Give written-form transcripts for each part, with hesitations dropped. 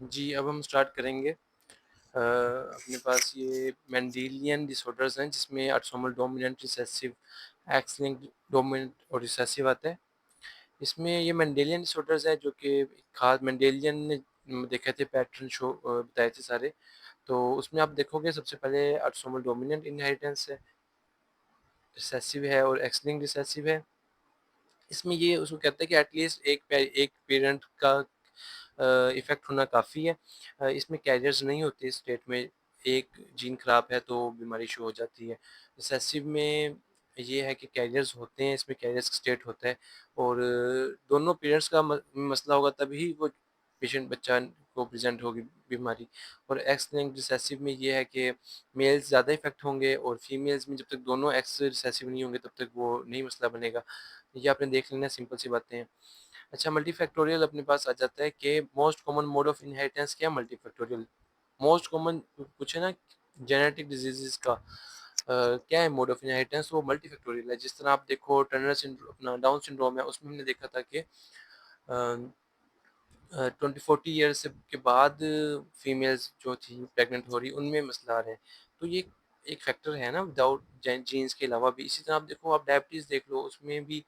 जी, अब हम स्टार्ट करेंगे। अपने पास ये मेंडेलियन डिसऑर्डर्स हैं जिसमें autosomal dominant, recessive, x linked dominant और रिसेसिव आता है। इसमें ये मेंडेलियन डिसऑर्डर्स है जो कि खास मेंडेलियन ने देखे थे पैटर्न बताए थे सारे। तो उसमें आप देखोगे सबसे पहले ऑटोसोमल डोमिनेंट इनहेरिटेंस है, रिसेसिव है और एक्स लिंक्ड रिसेसिव है। इसमें ये उसको कहते हैं कि एटलीस्ट एक पेरेंट का इफ़ेक्ट होना काफ़ी है। इसमें कैरियर्स नहीं होते इस स्टेट में, एक जीन खराब है तो बीमारी शुरू हो जाती है। रिसेसिव में ये है कि कैरियर्स होते हैं, इसमें कैरियर्स स्टेट होता है और दोनों पेरेंट्स का मसला होगा तभी वो पेशेंट बच्चा को प्रेज़ेंट होगी बीमारी। और एक्स लिंक्ड रिसेसिव में ये है कि मेल्स ज़्यादा इफ़ेक्ट होंगे और फीमेल्स में जब तक दोनों एक्स रिसेसिव नहीं होंगे तब तक वो नहीं मसला बनेगा। ये आपने देख लेना, सिंपल सी बातें हैं। अच्छा, मल्टीफैक्टोरियल अपने पास आ जाता है कि most common mode of inheritance क्या है? मल्टीफैक्टोरियल। मोस्ट कॉमन पूछे ना जेनेटिक डिजीज़ेज़ का क्या है मोड ऑफ इनहेरिटेंस? वो मल्टीफैक्टोरियल है। जिस तरह आप देखो टर्नर सिंड्रोम, अपना डाउन सिंड्रोम है, उसमें हमने देखा था कि 20-40 ईयर्स से के बाद फीमेल्स जो थी प्रेग्नेंट हो रही, उनमें मसला आ रहे हैं। तो ये एक फैक्टर है ना, विदाउट जीन्स के अलावा भी। इसी तरह आप देखो, आप डायबिटीज़ देख लो, उसमें भी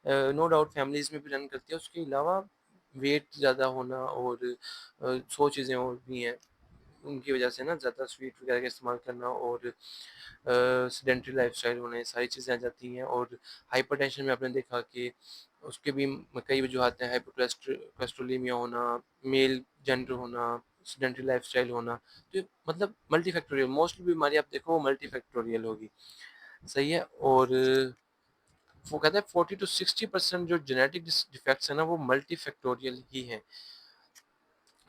नो डाउट फैमिलीज़ में भी रन करती है। उसके अलावा वेट ज़्यादा होना और 100 चीज़ें और भी हैं उनकी वजह से ना, ज़्यादा स्वीट वगैरह का इस्तेमाल करना और सेडेंटरी लाइफ़स्टाइल होना, ये सारी चीज़ें आ जाती हैं। और हाइपरटेंशन में आपने देखा कि उसके भी कई वजूहात हैं, कोलेस्ट्रोलीमिया होना, मेल जेंडर होना, सेडेंटरी लाइफ़स्टाइल होना। तो ये मतलब मल्टीफैक्टोरियल, मोस्टली बीमारी आप देखो वो मल्टीफैक्टोरियल होगी, सही है। और वो कहते हैं 40 टू 60% जो जेनेटिक डिफेक्ट्स हैं ना, वो मल्टीफैक्टोरियल ही हैं,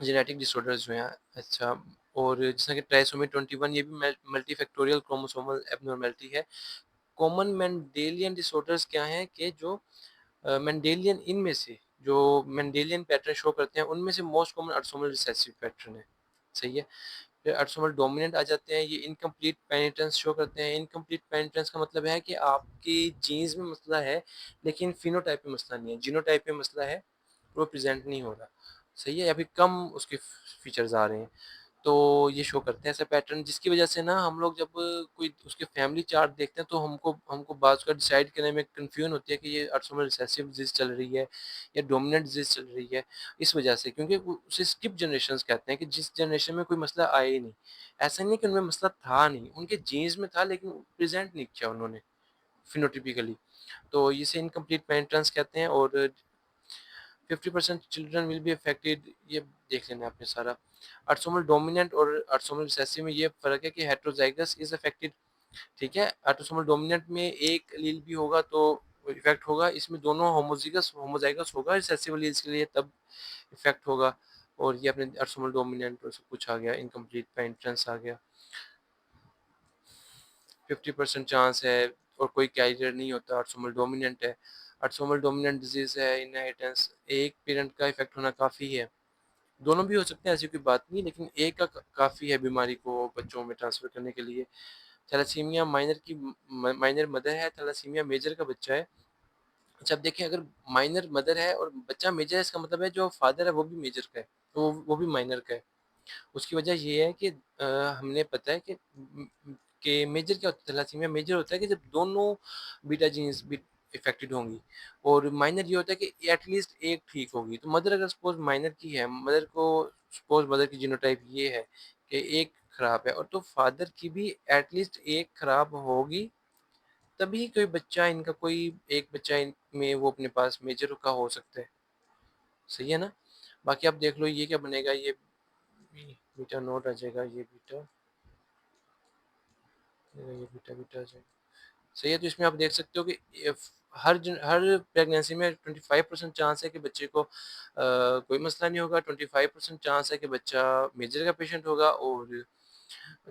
जेनेटिक डिसऑर्डर्स जो हैं। अच्छा, और जैसा कि ट्राइसोमी 21 ये भी मल्टीफैक्टोरियल क्रोमोसोमल एब्नॉर्मेलिटी है। कॉमन मेंडेलियन डिसऑर्डर्स क्या हैं कि जो मेंडेलियन इनमें से जो मेंडेलियन पैटर्न शो करते हैं, उनमें से most common autosomal recessive pattern है, सही है। फिर ऑटोसोमल डोमिनेंट आ जाते हैं, ये इनकम्प्लीट पेनिट्रेंस शो करते हैं। इनकम्प्लीट पेनिट्रेंस का मतलब है कि आपकी जीन्स में मसला है, लेकिन फिनोटाइप में मसला नहीं है, जीनोटाइप में मसला है, वो प्रेज़ेंट नहीं हो रहा, सही है, या फिर कम उसके फीचर्स आ रहे हैं। तो ये शो करते हैं ऐसा पैटर्न, जिसकी वजह से ना हम लोग जब कोई उसके फैमिली चार्ट देखते हैं तो हमको हमको बाज़ का डिसाइड करने में कन्फ्यूजन होती है कि ये ऑटोसोमल रिसेसिव डिज़ीज़ चल रही है या डोमिनेंट डिज़ीज़ चल रही है। इस वजह से, क्योंकि उसे स्किप जनरेशंस कहते हैं कि जिस जनरेशन में कोई मसला आया ही नहीं। ऐसा नहीं है कि उनमें मसला था नहीं, उनके जीन्स में था लेकिन प्रेजेंट नहीं किया उन्होंने फिनोटिपिकली। तो इसे इनकम्प्लीट पेनिट्रेंस कहते हैं। और 50% चिल्ड्रन विल बी अफेक्टेड, ये देख लेना आपने सारा। ऑटोसोमल डोमिनेंट और ऑटोसोमल रिसेसिव में ये फ़र्क है कि हेटेरोज़ाइगस इज़ अफेक्टेड, ठीक है? ऑटोसोमल डोमिनेंट में एक एलील भी होगा तो इफ़ेक्ट होगा, इसमें दोनों होमोज़ाइगस होगा रिसेसिव एलील्स के लिए, तब इफ़ेक्ट होगा। और ये अपने ऑटोसोमल डोमिनेंट और सब कुछ आ गया, इनकम्प्लीट पेनिट्रेंस आ गया। 50% चांस है और कोई कैरियर नहीं होता, ऑटोसोमल डोमिनेंट है। ऑटोसोमल डोमिनेंट डिज़ीज़ है, इनहेरिटेंस, एक पेरेंट का इफ़ेक्ट होना काफ़ी है। दोनों भी हो सकते हैं, ऐसी कोई बात नहीं, लेकिन एक का काफ़ी है बीमारी को बच्चों में ट्रांसफ़र करने के लिए। थैलेसीमिया माइनर मदर है, थैलेसीमिया मेजर का बच्चा है। अच्छा, अब देखिए, अगर माइनर मदर है और बच्चा मेजर है, इसका मतलब है जो फादर है वो भी मेजर का है, तो वो भी माइनर का है। उसकी वजह ये है कि हमने पता है कि मेजर क्या होता है, थैलेसीमिया मेजर होता है कि जब दोनों बीटा जीन्स भी इफ़ेक्टेड होंगी। और माइनर ये होता है कि एटलीस्ट एक ठीक होगी। तो मदर अगर सपोज़ माइनर की है, मदर की जीनोटाइप ये है कि एक खराब है, और तो फादर की भी एटलीस्ट एक खराब होगी, तभी कोई बच्चा इनका, कोई एक बच्चा इनमें वो अपने पास मेजर का हो सकता है, सही है ना? बाकी आप देख लो ये क्या बनेगा, ये बीटा नोट आ जाएगा, ये बीटा बीटा आ जाएगा, सही है। तो इसमें आप देख सकते हो कि इफ हर प्रेगनेंसी में 25% चांस है कि बच्चे को कोई मसला नहीं होगा, 25% चांस है कि बच्चा मेजर का पेशेंट होगा, और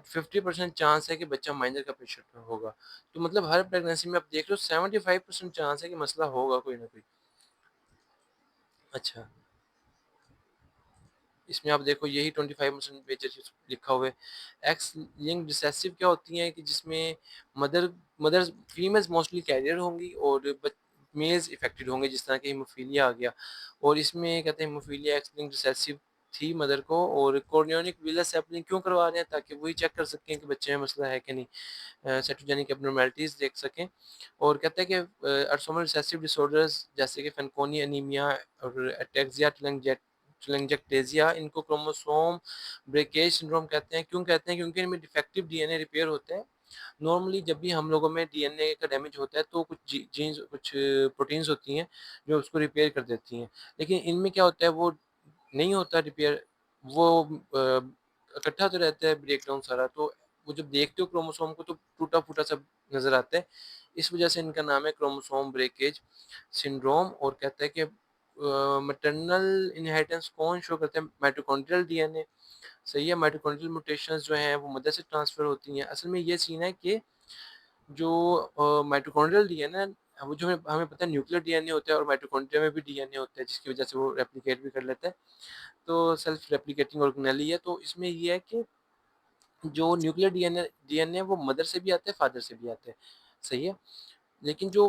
50% चांस है कि बच्चा माइनर का पेशेंट होगा। तो मतलब हर प्रेगनेंसी में आप देख लो 75% चांस है कि मसला होगा कोई ना कोई। अच्छा, इसमें आप देखो यही 25% मेजर चीज़ लिखा हुआ है। एक्स लिंक्ड रिसेसिव क्या होती हैं कि जिसमें mother mothers females mostly carrier होंगी और मेल्स इफेक्टेड होंगे, जिस तरह के हीमोफीलिया आ गया। और इसमें कहते हैं हीमोफीलिया एक्स लिंक्ड रिसेसिव थी मदर को और कोरियोनिक विलस सैंपलिंग क्यों करवा रहे हैं ताकि वही चेक कर सकें कि बच्चे में मसला है कि नहीं, साइटोजेनिक एब्नॉर्मैलिटीज़ देख सकें। और कहते हैं कि ऑटोसोमल रिसेसिव डिसऑर्डर्स जैसे कि फैनकोनी एनीमिया और अटैक्सिया टेलेंजियोक्टेजिया इनको क्रोमोसोम ब्रेकेज सिंड्रोम कहते हैं। क्यों कहते हैं? क्योंकि इनमें डिफेक्टिव डीएनए रिपेयर होते हैं। नॉर्मली जब भी हम लोगों में डीएनए का डैमेज होता है तो कुछ जीन्स कुछ प्रोटीन्स होती हैं जो उसको रिपेयर कर देती हैं। लेकिन इनमें क्या होता है वो नहीं होता रिपेयर, वो इकट्ठा तो रहता है ब्रेकडाउन सारा, तो वो जब देखते हो क्रोमोसोम को तो टूटा-फूटा सा नज़र आता है। इस वजह से इनका नाम है क्रोमोसोम ब्रेकेज सिंड्रोम। और कहता है कि मैटरनल इनहेरिटेंस कौन शो करता है? Mitochondrial DNA. सही है, माइटोकॉन्ड्रियल म्यूटेशंस जो हैं वो मदर से ट्रांसफ़र होती हैं। असल में ये सीन है कि जो माइटोकॉन्ड्रियल डीएनए वो जो हमें पता है न्यूक्लियर डीएनए होता है और माइटोकॉन्ड्रिया में भी डीएनए होता है जिसकी वजह से वो रेप्लिकेट भी कर लेता है। तो सेल्फ रेप्लिकेटिंग ऑर्गेनेल है। तो इसमें ये है कि जो न्यूक्लियर डीएनए वो मदर से भी आता है, फादर से भी आता है। सही है? लेकिन जो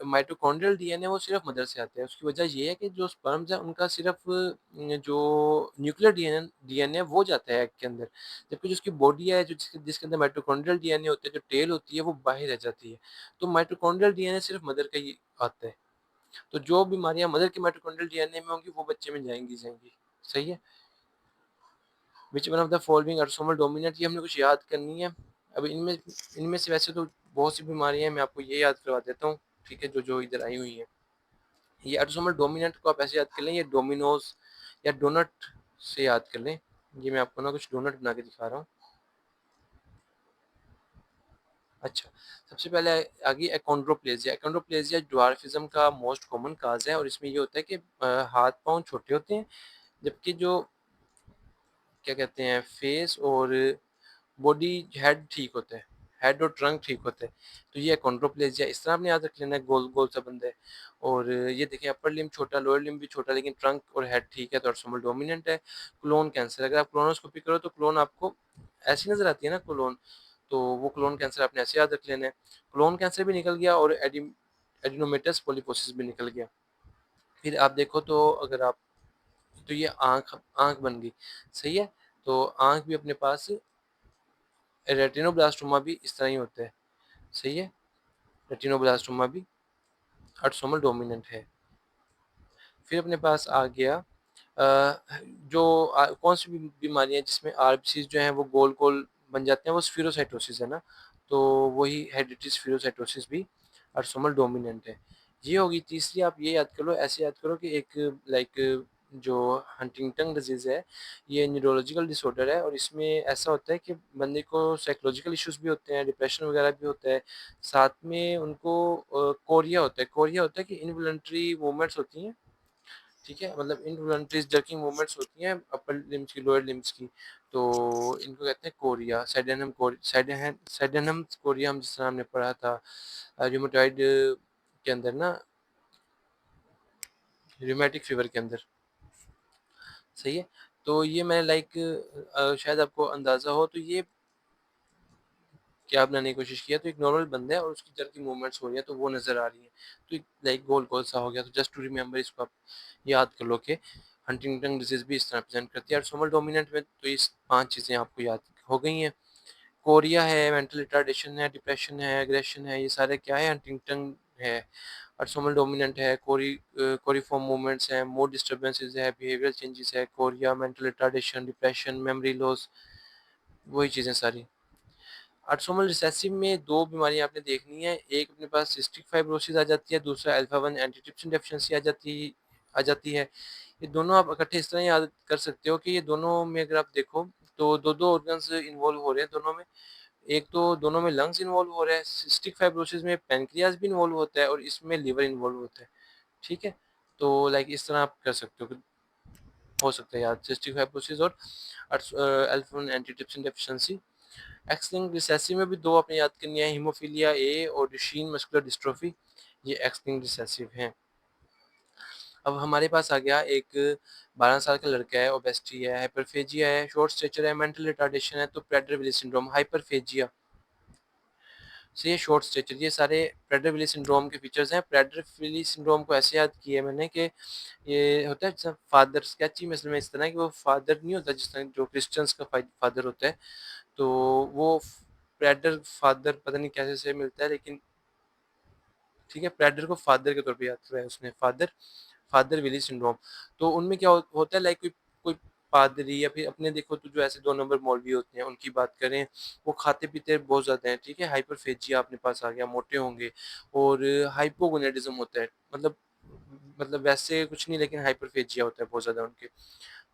माइटोकॉन्ड्रियल डीएनए वो सिर्फ़ मदर से आता है। उसकी वजह ये है कि जो स्पर्म्स है उनका सिर्फ़ जो न्यूक्लियर डीएनए वो जाता है एग के अंदर। जबकि जो उसकी बॉडी है जो जिसके जिसके अंदर माइटोकॉन्ड्रियल डीएनए होता है, जो टेल होती है वो बाहर रह जाती है। तो माइटोकॉन्ड्रियल डीएनए सिर्फ़ मदर का ही आता है। तो जो बीमारियाँ मदर के माइटोकॉन्ड्रियल डीएनए में होंगी वो बच्चे में जाएँगी ही जाएँगी। सही है? Which one of the following autosomal dominant, ये हमने कुछ याद करनी है। अब इनमें इनमें से वैसे तो बहुत सी बीमारियाँ हैं, मैं आपको ये याद करवा देता हूँ, ठीक है? जो इधर आई हुई हैं। ये ऑटोसोमल डोमिनेंट को आप ऐसे याद कर लें, ये डोमिनोज़ या डोनट से याद कर लें। ये मैं आपको ना कुछ डोनट बना के दिखा रहा हूँ। अच्छा, सबसे पहले आ गई अकोंड्रोप्लेज़िया। अकोंड्रोप्लेज़िया ड्वार्फिज़्म का मोस्ट कॉमन काज़ है और इसमें ये होता है कि हाथ-पाँव छोटे होते हैं, जबकि जो क्या कहते हैं फेस और बॉडी हेड ठीक होता है, हेड और ट्रंक ठीक होता है। तो ये अकोंड्रोप्लेजिया इस तरह आपने याद रख लेना है, गोल-गोल सा बंदा है। और ये देखिए अपर लिम्ब छोटा, लोअर लिम्ब भी छोटा, लेकिन ट्रंक और हेड ठीक है तो ऑटोसोमल डोमिनेंट है। क्लोन कैंसर, अगर आप कोलोनोस्कोपी करो तो क्लोन आपको ऐसी नज़र आती है ना क्लोन, तो वो क्लोन कैंसर आपने ऐसे याद रख लेना है। क्लोन कैंसर भी निकल गया और एडिनोमेटस पॉलीपोसिस भी निकल गया। फिर आप देखो तो अगर आप तो ये आँख आँख बन गई, सही है? तो आँख भी अपने पास रेटिनोब्लास्टोमा भी इस तरह ही होता है, सही है? रेटिनोब्लास्टोमा भी ऑटोसोमल डोमिनेंट है। फिर अपने पास आ गया जो कौन-सी बीमारी है जिसमें आरबीसीज़ जो हैं वो गोल-गोल बन जाते हैं, वो स्फीरोसाइटोसिस है ना? तो वही हेरेडिटरी स्फीरोसाइटोसिस भी ऑटोसोमल डोमिनेंट है। ये होगी तीसरी, आप ये याद कर लो, ऐसे याद करो कि एक लाइक जो हंटिंगटन डिज़ीज़ है, ये न्यूरोलॉजिकल डिसऑर्डर है और इसमें ऐसा होता है कि बंदे को साइकोलॉजिकल इश्यूज़ भी होते हैं, डिप्रेशन वगैरह भी होता है। साथ में उनको कोरिया होता है। कोरिया होता है कि इनवॉलंटरी मूवमेंट्स होती हैं, ठीक है? मतलब इनवॉलंटरी जर्किंग मूवमेंट्स होती हैं अपर लिम्ब्स की, लोअर लिम्ब्स की, तो इनको कहते हैं कोरिया। सेडेनम कोरिया हम जिस तरह हमने पढ़ा था रूमेटॉइड के अंदर ना, रूमेटिक फीवर के अंदर, सही है? तो ये मैंने शायद आपको अंदाज़ा हो, तो ये क्या बनाने की कोशिश किया, तो एक नॉर्मल बंदा है और उसकी जर्किंग मूवमेंट्स हो रही है तो वो नज़र आ रही हैं। तो एक लाइक गोल-गोल सा हो गया, तो जस्ट टू रिमेंबर इसको आप याद कर लो कि हंटिंगटन डिज़ीज़ भी इस तरह प्रेज़ेंट करती है। ऑटोसोमल डोमिनेंट में तो इस 5 चीज़ें आपको याद हो गई हैं। कोरिया है, मेंटल रिटार्डेशन है, डिप्रेशन है, एग्रेशन है, ये सारे क्या है? हंटिंगटन है। ऑटोसोमल डोमिनेंट है, कोरिफॉर्म मूवमेंट्स हैं, मूड डिस्टर्बेंसेस है, बिहेवियरल चेंजेस है, Korea, mental retardation, depression, memory loss, वही चीज़ें सारी। ऑटोसोमल रिसेसिव में 2 बीमारियाँ आपने देखनी है, एक अपने पास सिस्टिक फाइब्रोसिस आ जाती है, दूसरा अल्फा 1 एंटीट्रिप्सिन डेफिशिएंसी आ जाती है। ये दोनों आप इकट्ठे इस तरह याद कर सकते हो कि ये दोनों में अगर आप देखो तो 2-2 ऑर्गन्स इन्वॉल्व हो रहे हैं दोनों में। एक तो दोनों में लंग्स इन्वॉल्व हो रहा है, सिस्टिक फाइब्रोसिस में पैनक्रियाज़ भी इन्वॉल्व होता है और इसमें लिवर इन्वॉल्व होता है, ठीक है? तो लाइक इस तरह आप कर सकते हो कि हो सकता है याद, सिस्टिक फाइब्रोसिस और alpha 1 antitrypsin deficiency. X-linked recessive में भी 2 आपने याद करनी है, हीमोफीलिया ए और डुशेन मस्कुलर डिस्ट्रोफी, ये एक्स-लिंक्ड रिसेसिव हैं। अब हमारे पास आ गया एक 12 साल का लड़का है, ओबेसिटी है, हाइपरफेजिया है, शॉर्ट स्टैचर है, मेंटल रिटार्डेशन है, तो प्रेडर विली सिंड्रोम, हाइपरफेजिया, सो ये शॉर्ट स्टेचर, ये सारे प्रेडर-विली सिंड्रोम के फीचर्स हैं। प्रेडर-विली सिंड्रोम को ऐसे याद किया है मैंने कि ये होता है जैसे फादर स्केची में असल में इस तरह कि वो फादर नहीं होता जिस तरह जो क्रिश्चियंस का फादर होता है, तो वो प्रेडर फादर पता नहीं कैसे से मिलता है, लेकिन ठीक है, प्रेडर को फादर के तौर पे याद किया है उसने, फादर फादर विली सिंड्रोम। तो उनमें क्या होता है, लाइक कोई कोई पादरी या फिर अपने देखो तो जो ऐसे 2 नंबर मौलवी होते हैं, उनकी बात करें, वो खाते-पीते बहुत ज़्यादा हैं, ठीक है? हाइपरफेजिया अपने पास आ गया, मोटे होंगे, और हाइपोगोनेडिज्म होता है, मतलब वैसे कुछ नहीं, लेकिन हाइपरफेजिया होता है बहुत ज़्यादा उनके।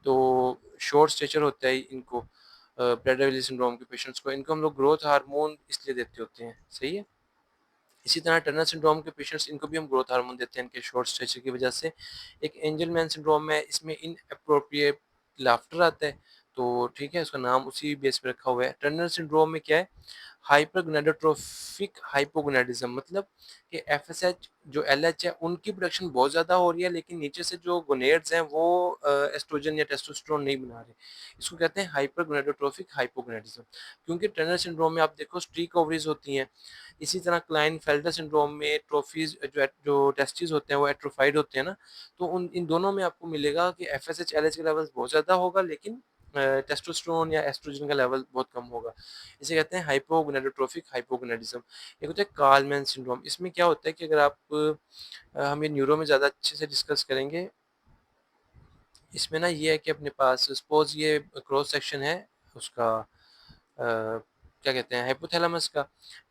तो शॉर्ट स्टेचर होता है इनको, प्रेडर-विली सिंड्रोम के पेशेंट्स को, इनको हम लोग ग्रोथ हार्मोन इसलिए देते होते हैं, सही है? इसी तरह टर्नर सिंड्रोम के पेशेंट्स, इनको भी हम ग्रोथ हार्मोन देते हैं इनके शॉर्ट स्टेचर की वजह से। एक एंजलमैन सिंड्रोम है, इसमें इनएप्रोप्रिएट लाफ्टर आता है, तो ठीक है, उसका नाम उसी बेस पे रखा हुआ है। टर्नर सिंड्रोम में क्या है, हाइपरगोनाडोट्रोफिक हाइपोगोनाडिज्म, मतलब कि एफएसएच जो एलएच है उनकी प्रोडक्शन बहुत ज़्यादा हो रही है, लेकिन नीचे से जो गोनेड्स हैं वो एस्ट्रोजन या टेस्टोस्टेरोन नहीं बना रहे। इसको कहते हैं हाइपरगोनाडोट्रोफिक हाइपोगोनाडिज्म। क्योंकि टर्नर सिंड्रोम में आप देखो स्ट्रीक ओवरीज होती हैं, इसी तरह क्लाइनफेल्टर सिंड्रोम में ट्रोफीज जो टेस्टिस होते हैं वो एट्रोफाइड होते हैं ना, तो उन इन दोनों में आपको मिलेगा कि एफएसएच एलएच का लेवल बहुत ज़्यादा होगा, लेकिन टेस्टोस्टेरोन या एस्ट्रोजन का लेवल बहुत कम होगा। इसे कहते हैं हाइपोगोनाडोट्रोफिक हाइपोगोनाडिज्म। एक होता है कार्लमैन सिंड्रोम, इसमें क्या होता है कि अगर आप हम ये न्यूरो में ज़्यादा अच्छे से डिस्कस करेंगे। इसमें ना ये है कि अपने पास सपोज़ ये क्रॉस सेक्शन है उसका, क्या कहते हैं, हाइपोथैलेमस का,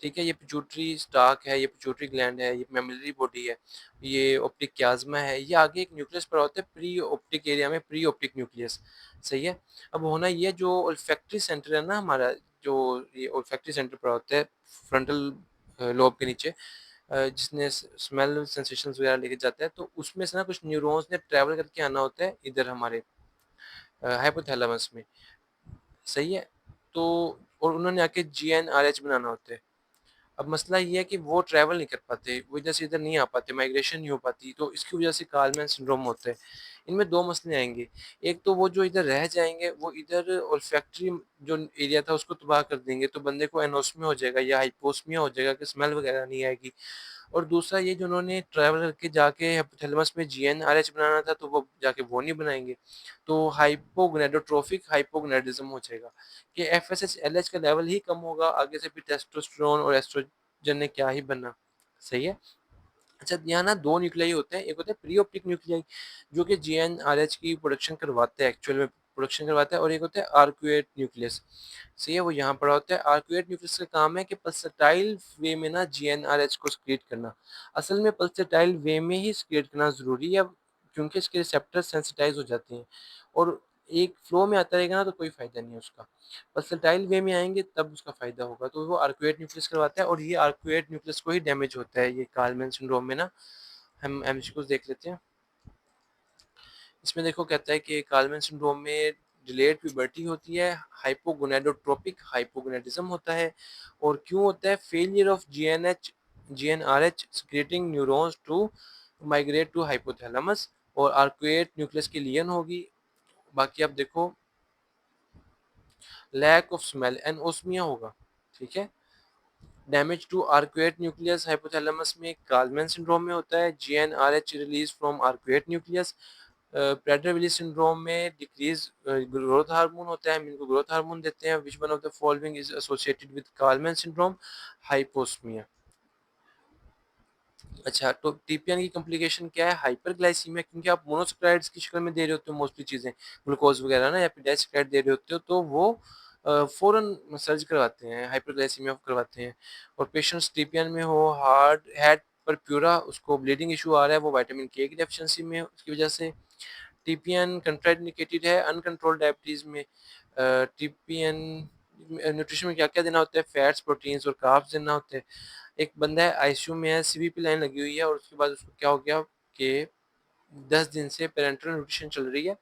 ठीक है? ये पिट्यूटरी स्टाक है, ये पिट्यूटरी ग्लैंड है, ये मेमोरी बॉडी है, ये ऑप्टिक कियाज़्मा है, ये आगे एक न्यूक्लियस पड़ा होता है प्री ऑप्टिक एरिया में, प्री ऑप्टिक न्यूक्लियस, सही है? अब होना ये जो ओल्फैक्टरी सेंटर है ना हमारा, जो ये ओल्फैक्टरी सेंटर पड़ा होता है फ्रंटल लोब के नीचे, जिसने स्मेल सेंसेशंस वगैरह लेके जाता है, तो उसमें से ना कुछ न्यूरॉन्स ने ट्रैवल करके आना होता है इधर हमारे हाइपोथैलेमस में, सही है? तो और उन्होंने आके जीएनआरएच बनाना होता है। अब मसला ये है कि वो ट्रैवल नहीं कर पाते, वो इधर से इधर नहीं आ पाते, माइग्रेशन नहीं हो पाती, तो इसकी वजह से कार्लमैन सिंड्रोम होता है। इनमें 2 मसले आएँगे, एक तो वो जो इधर रह जाएँगे, वो इधर ओल्फैक्टरी जो एरिया था उसको तबाह कर देंगे, तो बंदे को एनोस्मिया हो जाएगा या हाइपोस्मिया हो जाएगा कि स्मेल वगैरह नहीं आएगी। और दूसरा ये जो उन्होंने ट्रैवल करके जाके हाइपोथैलेमस में जीएनआरएच बनाना था, तो वो जाके वो नहीं बनाएँगे। तो हाइपोगोनाडोट्रोफिक हाइपोगोनाडिज़्म हो जाएगा कि एफएसएच, एलएच का लेवल ही कम होगा, आगे से फिर टेस्टोस्टेरोन और एस्ट्रोजन ने क्या ही बनना, सही है? अच्छा, यहाँ ना 2 न्यूक्लियाई होते हैं, एक होता है प्री ऑप्टिक न्यूक्लियाई जो कि जीएनआरएच की प्रोडक्शन करवाते हैं, एक्चुअल में प्रोडक्शन करवाता है, और एक होता है आर्क्यूएट न्यूक्लियस, सही है? वो यहाँ पड़ा होता है। आर्क्यूएट न्यूक्लियस का काम है कि पल्सटाइल वे में ना जीएनआरएच को सिक्रीट करना। असल में पल्सटाइल वे में ही सिक्रीट करना ज़रूरी है, क्योंकि इसके रिसेप्टर सेंसिटाइज़ हो जाते हैं, और एक फ्लो में आता रहेगा ना तो कोई फ़ायदा नहीं है उसका। पल्सटाइल वे में आएँगे तब उसका फ़ायदा होगा, तो वो आर्क्यूएट न्यूक्लियस करवाता है, और ये आर्क्यूएट न्यूक्लियस को ही डैमेज होता है ये कार्लमैन सिंड्रोम में ना। हम एमसीक्यूज़ देख लेते हैं। इसमें देखो कहता है कि कार्लमैन सिंड्रोम में डिलेड प्यूबर्टी होती है, हाइपोगोनाडोट्रोपिक हाइपोगोनाडिज्म होता है, और क्यों होता है, failure of GnRH secreting neurons to migrate to hypothalamus, और आर्कुएट न्यूक्लियस की लियन होगी। बाकी आप देखो लैक ऑफ स्मेल एनओस्मिया होगा, ठीक है? Damage to arcuate nucleus hypothalamus में कार्लमैन सिंड्रोम में होता है, GnRH release from arcuate nucleus. Prader Willi syndrome में डिक्रीज ग्रोथ हार्मोन होता है, हम इनको ग्रोथ हार्मोन देते हैं। Which one of the following is associated with Kallmann syndrome? Hyposmia. अच्छा, तो टीपीएन की कॉम्प्लिकेशन क्या है? हाइपरग्लाइसीमिया, क्योंकि आप मोनोसैकेराइड्स की शक्ल में दे रहे होते हो मोस्टली चीज़ें, ग्लूकोज़ वगैरह ना, या फिर डाइसैकेराइड दे रहे होते हो, तो वो फ़ौरन सर्ज करवाते हैं, हाइपरग्लाइसीमिया करवाते हैं। और पेशेंट्स टीपीएन में हो, हार्ड हेड परप्यूरा, उसको ब्लीडिंग इश्यू आ रहा है, वो विटामिन के की डेफिशिएंसी में है, उसकी वजह से। टीपीएन कंट्राइंडिकेटेड है अनकंट्रोल्ड डायबिटीज़ में। टीपीएन न्यूट्रिशन में क्या-क्या देना होता है? फैट्स, प्रोटीन्स और कार्ब्स देना होता है। एक बंदा है आईसीयू में है, सीवीपी लाइन लगी हुई है, और उसके बाद उसको क्या हो गया कि 10 दिन से पैरेंटल न्यूट्रिशन चल रही है।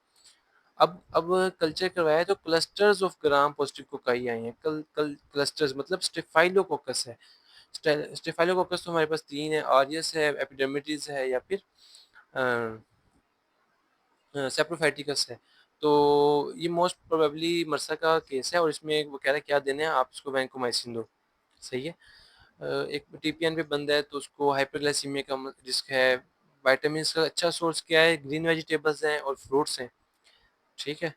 अब कल्चर करवाया तो clusters of gram positive cocci आई हैं। कल कल क्लस्टर्स मतलब स्टेफाइलोकोकस है। स्टेफाइलोकोकस तो हमारे पास 3 है, ऑरियस है, एपिडेर्मिडिस है, या फिर अ सेप्रोफाइटिकस है। तो ये मोस्ट प्रोबेबली मरसा का केस है, और इसमें वो कह रहा है क्या देना है, आप इसको वैंकोमाइसिन दो, सही है। एक टीपीएन पे बंदा है तो उसको हाइपरग्लाइसीमिया का रिस्क है। विटामिन्स का अच्छा सोर्स क्या है? ग्रीन वेजिटेबल्स हैं और फ्रूट्स हैं, ठीक है?